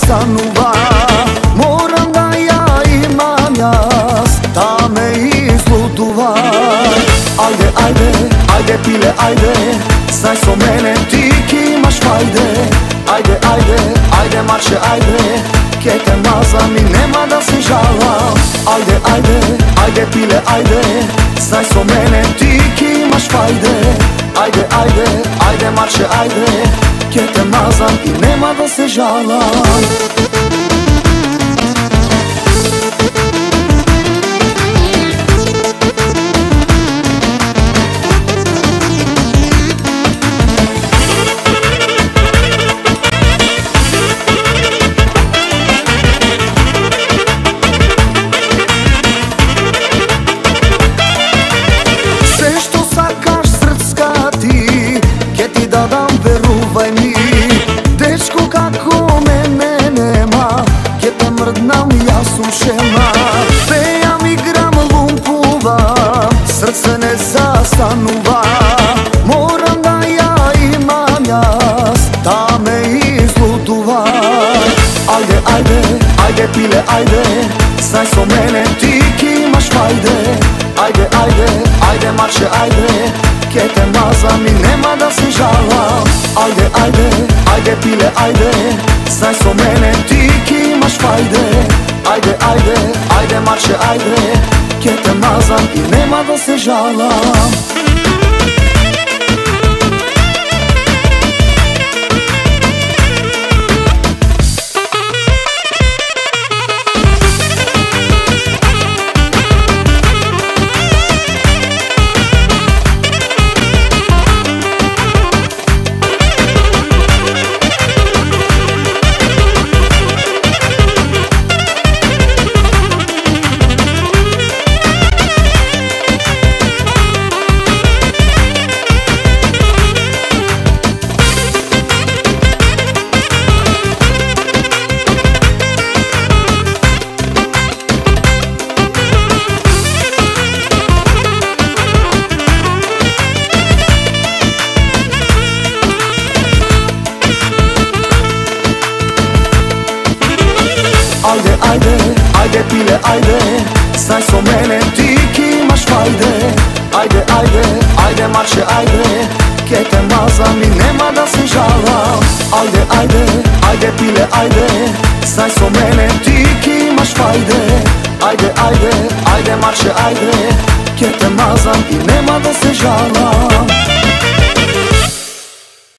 stanova. Moram da ja imam jas, da me izluduva. Ajde, ajde, ajde pile, ajde, znaj so mene ti ki imaš fajde. Ajde, ajde, ajde marše, ajde, ke te mazam i nema da se žalam. Ajde, ajde, ajde pile, ajde, znaj so mene ti ki imaš fajde. Ajde, ajde, ajde marše, ajde, ke te mazam i nema da se žalam. Veruvaj mi, dečko kako mene nema, ke te mrdnam, ja sam šema. Pejam, igram, lumpuvam, srce ne zastanuva. Moram da ja imam jas, da me izluduva. Ajde, ajde, ajde pile, ajde, znaj so mene ti ki imaš fajde. Ajde, ajde, ajde marše, ajde, ke te mazam i nema da se žalam. Ajde, ajde, ajde pile, ajde, znaj so mene ti ki imaš fajde. Ajde, ajde, ajde marše, ajde, ke te mazam i nema da se žalam. Ajde, ajde, ajde pile, ajde, znaj so mene ti ki imaš fajde. Ajde, ajde, ajde marše, ajde, ke te mazam i nema da se žalam. Ajde, ajde, ajde pile, ajde, znaj so mene ti ki imaš fajde. Ajde, ajde, ajde marše, ajde, ke te mazam i nema da se žalam.